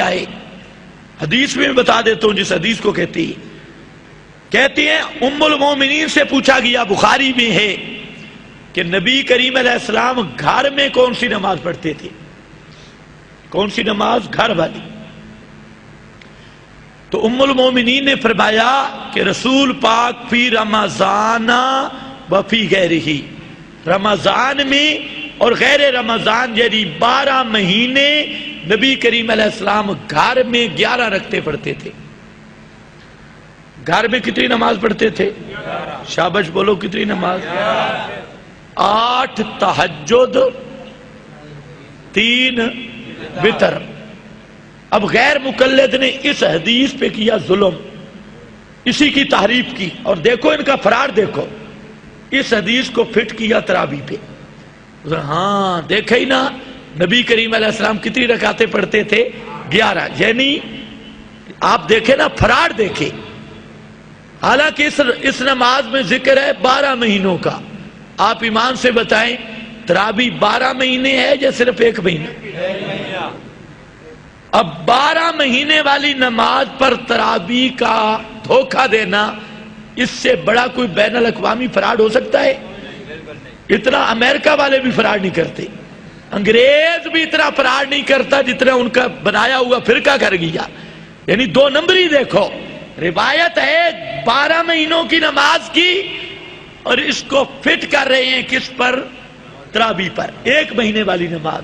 آئے حدیث میں بتا دیتا ہوں جس حدیث کو کہتی ہیں ام المومنین سے پوچھا گیا، بخاری میں ہے کہ نبی کریم علیہ السلام گھر میں کون سی نماز پڑھتے تھے؟ کون سی نماز؟ گھر والی۔ تو ام المومنین نے فرمایا کہ رسول پاک فی رمضان و فی غیرہ، رمضان میں اور غیر رمضان یعنی 12 مہینے نبی کریم علیہ السلام گھر میں 11 رکعتیں پڑھتے تھے۔ گھر میں کتنی نماز پڑھتے تھے؟ شابش بولو، کتنی نماز؟ 8 تہجد، 3 وتر۔ اب غیر مقلد نے اس حدیث پہ کیا ظلم، اسی کی تحریف کی، اور دیکھو ان کا فرار، دیکھو اس حدیث کو فٹ کیا تراویح پہ۔ ہاں دیکھے ہی نا، نبی کریم علیہ السلام کتنی رکعتیں پڑھتے تھے؟ 11۔ یعنی آپ دیکھیں نا، فرار دیکھیں، حالانکہ اس نماز میں ذکر ہے 12 مہینوں کا۔ آپ ایمان سے بتائیں تراویح 12 مہینے ہے یا صرف 1 مہینہ؟ اب 12 مہینے والی نماز پر تراویح کا دھوکہ دینا، اس سے بڑا کوئی بین الاقوامی فراڈ ہو سکتا ہے؟ اتنا امریکہ والے بھی فراڈ نہیں کرتے، انگریز بھی اتنا فراڈ نہیں کرتا جتنا ان کا بنایا ہوا فرقہ کر گیا۔ یعنی 2 نمبری دیکھو، روایت ہے 12 مہینوں کی نماز کی، اور اس کو فٹ کر رہے ہیں کس پر؟ تراویح پر، 1 مہینے والی نماز۔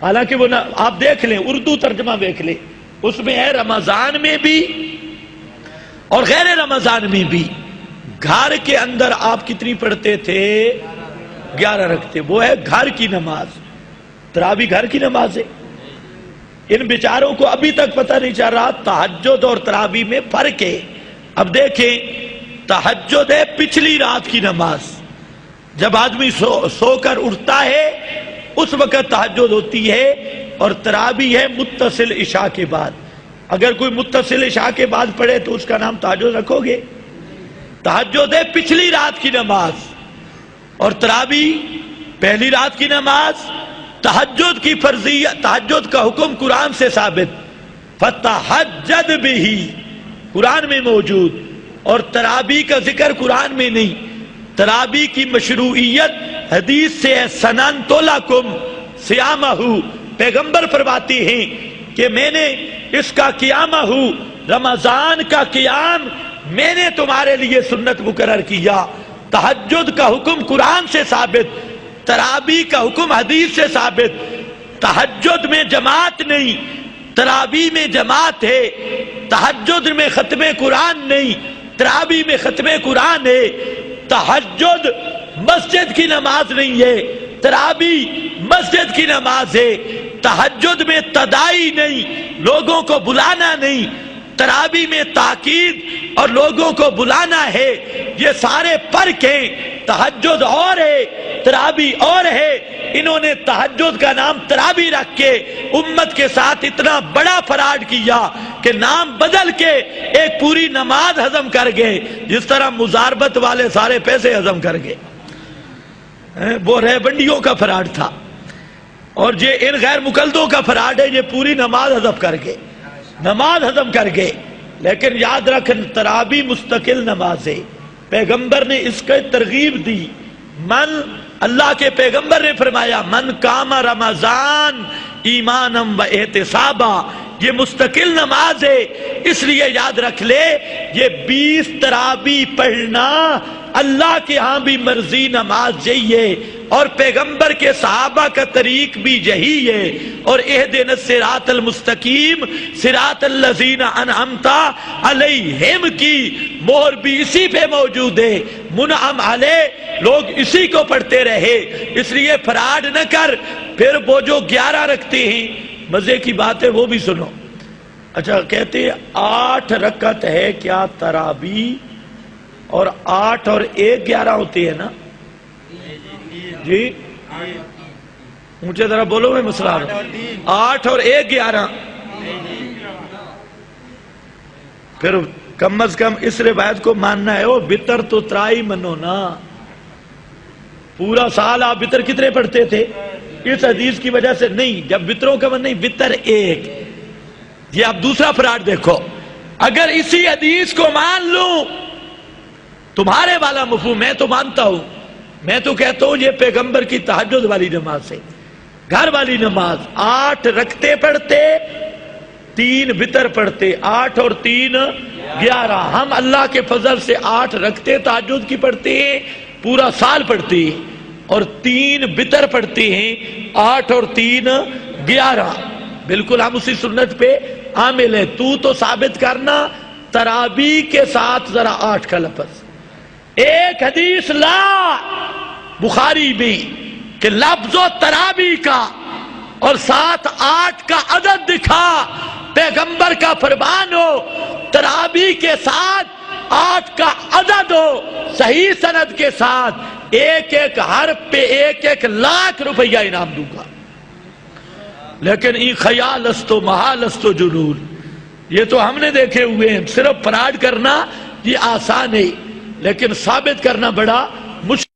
حالانکہ وہ آپ دیکھ لیں، اردو ترجمہ دیکھ لیں، اس میں ہے رمضان میں بھی اور غیر رمضان میں بھی۔ گھر کے اندر آپ کتنی پڑھتے تھے؟ 11 رکھتے، وہ ہے گھر کی نماز۔ تراویح گھر کی نماز ہے۔ ان بیچاروں کو ابھی تک پتہ نہیں چل رہا تہجد اور تراویح میں فرق ہے۔ اب دیکھیں، تہجد ہے پچھلی رات کی نماز، جب آدمی سو کر اٹھتا ہے اس وقت تہجد ہوتی ہے، اور تراویح ہے متصل عشاء کے بعد۔ اگر کوئی متصل عشاء کے بعد پڑھے تو اس کا نام تہجد رکھو گے؟ تہجد ہے پچھلی رات کی نماز، اور تراویح پہلی رات کی نماز۔ تہجد کی فرضیت، تہجد کا حکم قرآن سے ثابت، فَتَحَجَّدْ بِهِ، قرآن میں موجود، اور تراویح کا ذکر قرآن میں نہیں۔ تراویح کی مشروعیت حدیث سے ہے، سَنَنْتُ لَكُمْ صِيَامَهُ، پیغمبر فرماتے ہیں کہ میں نے اس کا قیامہ ہوں، رمضان کا قیام میں نے تمہارے لیے سنت مقرر کیا۔ تہجد کا حکم قرآن سے ثابت، تراویح کا حکم حدیث سے ثابت۔ تہجد میں جماعت نہیں، تراویح میں جماعت ہے۔ تہجد میں ختم قرآن نہیں، تراویح میں ختم قرآن ہے۔ تہجد مسجد کی نماز نہیں ہے، تراویح مسجد کی نماز ہے۔ تہجد میں تداعی نہیں، لوگوں کو بلانا نہیں، تراویح میں تاکید اور لوگوں کو بلانا ہے۔ یہ سارے فرق ہیں، تہجد اور ہے، تراویح اور ہے۔ انہوں نے تہجد کا نام تراویح رکھ کے امت کے ساتھ اتنا بڑا فراڈ کیا کہ نام بدل کے ایک پوری نماز ہضم کر گئے، جس طرح مزاربت والے سارے پیسے ہضم کر گئے۔ وہ ریبنڈیوں کا فراڈ تھا، اور یہ ان غیر مقلدوں کا فراڈ ہے، یہ پوری نماز ہضم کر گئے، نماز ہضم کر گئے۔ لیکن یاد رکھ، تراویح مستقل نماز ہے، پیغمبر نے اس کا ترغیب دی۔ اللہ کے پیغمبر نے فرمایا من قام رمضان ایمانا و احتسابا، یہ مستقل نماز ہے۔ اس لیے یاد رکھ لے، یہ 20 تراویح پڑھنا اللہ کے ہاں بھی مرضی نماز یہی ہے، اور پیغمبر کے صحابہ کا طریق بھی یہی ہے۔ اور اہدنا الصراط المستقیم صراط الذین انعمت علیہم کی مہر بھی اسی پہ موجود ہے، منعم علیہ، لوگ اسی کو پڑھتے رہے۔ اس لیے فراڈ نہ کر۔ پھر وہ جو 11 رکھتے ہیں، مزے کی بات ہے وہ بھی سنو۔ اچھا، کہتے ہیں 8 رکعت ہے کیا تراویح، اور 8 اور 1 11 ہوتی ہے نا جی؟ مجھے ذرا بولو، میں مسئلہ 8 اور 1 11۔ پھر کم از کم اس روایت کو ماننا ہے، وہ وتر تو ترائی منو نا۔ پورا سال آپ وتر کتنے پڑھتے تھے؟ اس حدیث کی وجہ سے نہیں، جب وتروں کا من نہیں، وتر 1، یہ اب دوسرا فراڈ دیکھو، اگر اسی حدیث کو مان لوں تمہارے والا مفہوم، میں تو مانتا ہوں، میں تو کہتا ہوں یہ پیغمبر کی تہجد والی نماز ہے، گھر والی نماز، 8 رکعتیں پڑھتے 3 وتر پڑھتے، 8 اور 3 11، ہم اللہ کے فضل سے 8 رکعتیں تہجد کی پڑھتے ہیں، پورا سال پڑھتے ہیں، اور 3 وتر پڑھتے ہیں، 8 اور 3 11، بالکل ہم اسی سنت پہ عامل ہیں۔ تو ثابت کرنا تراویح کے ساتھ ذرا 8 کا لفظ، ایک حدیث لا بخاری میں کہ لفظ و تراویح کا اور ساتھ 8 کا عدد دکھا، پیغمبر کا فرمان ہو تراویح کے ساتھ 8 کا عدد ہو، صحیح سند کے ساتھ، ایک ایک حرف پہ 1 لاکھ روپیہ انعام دوں گا۔ لیکن ای خیال استو محال استو جنون، یہ تو ہم نے دیکھے ہوئے ہیں، صرف فراڈ کرنا یہ آسان ہے لیکن ثابت کرنا بڑا مشکل۔